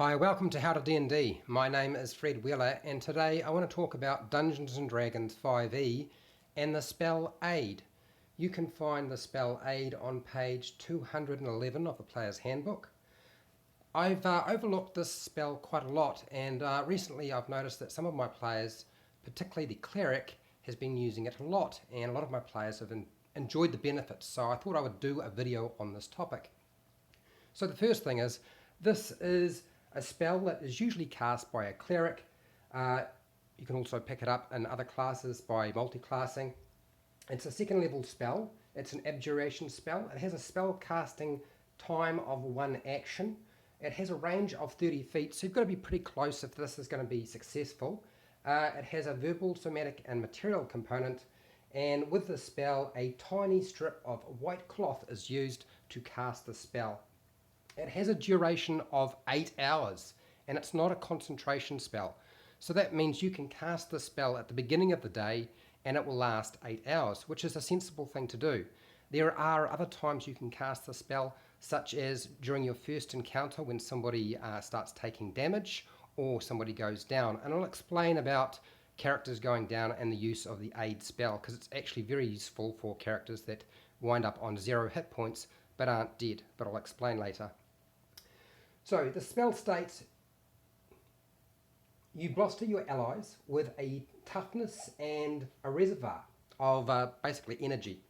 Hi, welcome to How to D&D. My name is Fred Wheeler and today I want to talk about Dungeons & Dragons 5e and the spell Aid. You can find the spell Aid on page 211 of the Player's Handbook. I've overlooked this spell quite a lot, and recently I've noticed that some of my players, particularly the cleric, has been using it a lot, and a lot of my players have enjoyed the benefits, so I thought I would do a video on this topic. So the first thing is, this is a spell that is usually cast by a cleric. You can also pick it up in other classes by multi-classing. It's a second level spell. It's an abjuration spell. It has a spell casting time of 1 action. It has a range of 30 feet, so you've got to be pretty close if this is going to be successful. It has a verbal, somatic and material component, and with the spell a tiny strip of white cloth is used to cast the spell. It has a duration of 8 hours, and it's not a concentration spell. So that means you can cast the spell at the beginning of the day and it will last 8 hours, which is a sensible thing to do. There are other times you can cast the spell, such as during your first encounter when somebody starts taking damage or somebody goes down. And I'll explain about characters going down and the use of the aid spell, because it's actually very useful for characters that wind up on 0 hit points but aren't dead, but I'll explain later. So the spell states, you bluster your allies with a toughness and a reservoir of basically energy.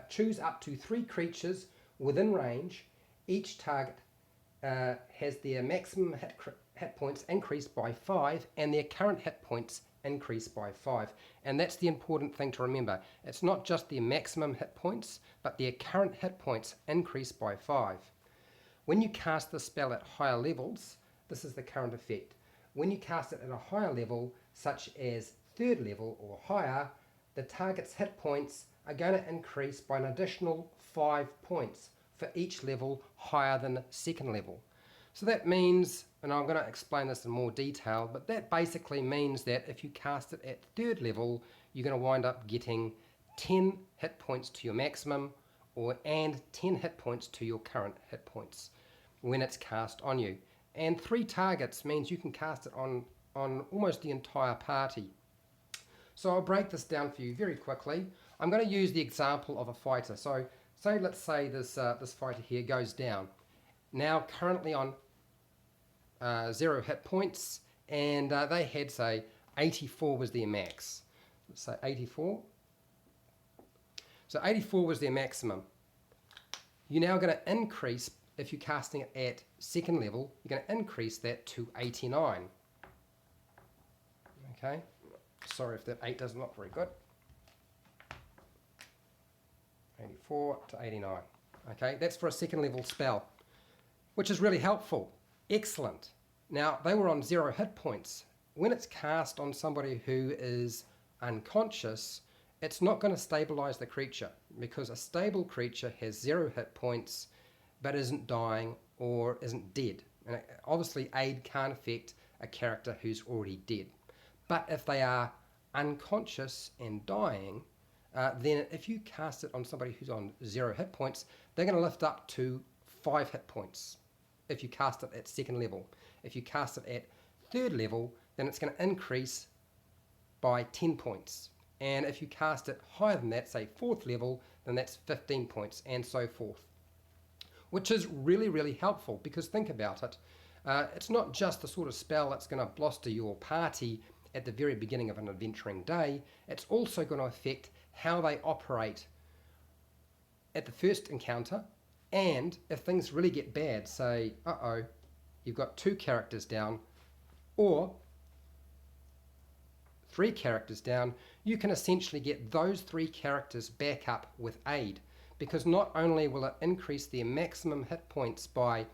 Choose up to 3 creatures within range. Each target has their maximum hit points increased by 5 and their current hit points increased by 5. And that's the important thing to remember. It's not just their maximum hit points, but their current hit points increased by 5. When you cast the spell at higher levels, this is the current effect. When you cast it at a higher level, such as 3rd level or higher, the target's hit points are going to increase by an additional 5 points for each level higher than 2nd level. So that means, and I'm going to explain this in more detail, but that basically means that if you cast it at 3rd level, you're going to wind up getting 10 hit points to your maximum, and 10 hit points to your current hit points when it's cast on you. And 3 targets means you can cast it on almost the entire party. So I'll break this down for you very quickly. I'm going to use the example of a fighter. So let's say this fighter here goes down. Now currently on 0 hit points, and they had, say, 84 was their max. Let's say 84. So 84 was their maximum. You're now going to increase, if you're casting it at 2nd level, you're going to increase that to 89. Okay, sorry if that 8 doesn't look very good. 84 to 89. Okay, that's for a 2nd level spell, which is really helpful. Excellent. Now, they were on 0 hit points. When it's cast on somebody who is unconscious, it's not going to stabilize the creature, because a stable creature has 0 hit points but isn't dying or isn't dead. And obviously aid can't affect a character who's already dead. But if they are unconscious and dying, then if you cast it on somebody who's on 0 hit points, they're going to lift up to 5 hit points if you cast it at 2nd level. If you cast it at 3rd level, then it's going to increase by 10 points. And if you cast it higher than that, say 4th level, then that's 15 points, and so forth. Which is really, really helpful, because think about it. It's not just the sort of spell that's going to bluster your party at the very beginning of an adventuring day. It's also going to affect how they operate at the first encounter, and if things really get bad, say, you've got 2 characters down, or 3 characters down, you can essentially get those 3 characters back up with aid, because not only will it increase their maximum hit points by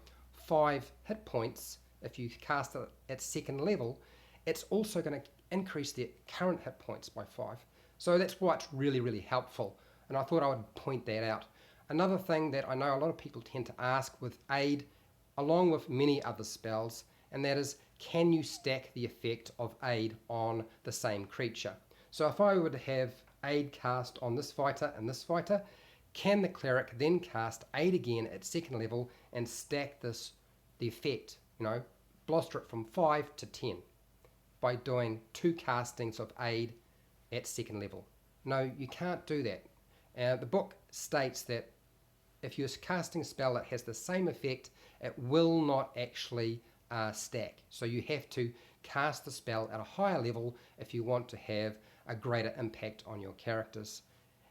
5 hit points if you cast it at 2nd level, it's also going to increase their current hit points by 5. So that's why it's really, really helpful, and I thought I would point that out. Another thing that I know a lot of people tend to ask with aid, along with many other spells, and that is, can you stack the effect of aid on the same creature? So if I were to have aid cast on this fighter and this fighter, can the cleric then cast aid again at 2nd level and stack the effect, bolster it from 5 to 10 by doing 2 castings of aid at 2nd level. No, you can't do that. The book states that if you're casting a spell that has the same effect, it will not actually stack. So you have to cast the spell at a higher level if you want to have a greater impact on your characters.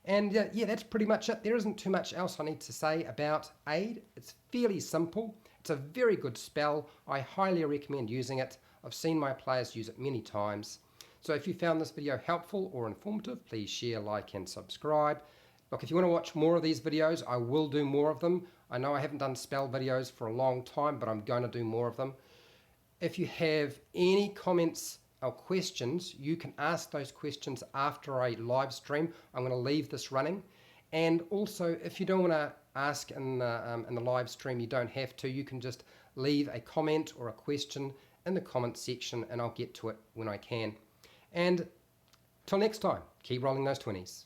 And yeah, that's pretty much it. There isn't too much else I need to say about aid. It's fairly simple. It's a very good spell. I highly recommend using it. I've seen my players use it many times. So if you found this video helpful or informative, please share, like and subscribe. Look, if you want to watch more of these videos, I will do more of them. I know I haven't done spell videos for a long time, but I'm going to do more of them. If you have any comments or questions, you can ask those questions after a live stream. I'm going to leave this running. And also, if you don't want to ask in the live stream, you don't have to. You can just leave a comment or a question in the comment section and I'll get to it when I can. And till next time, keep rolling those 20s.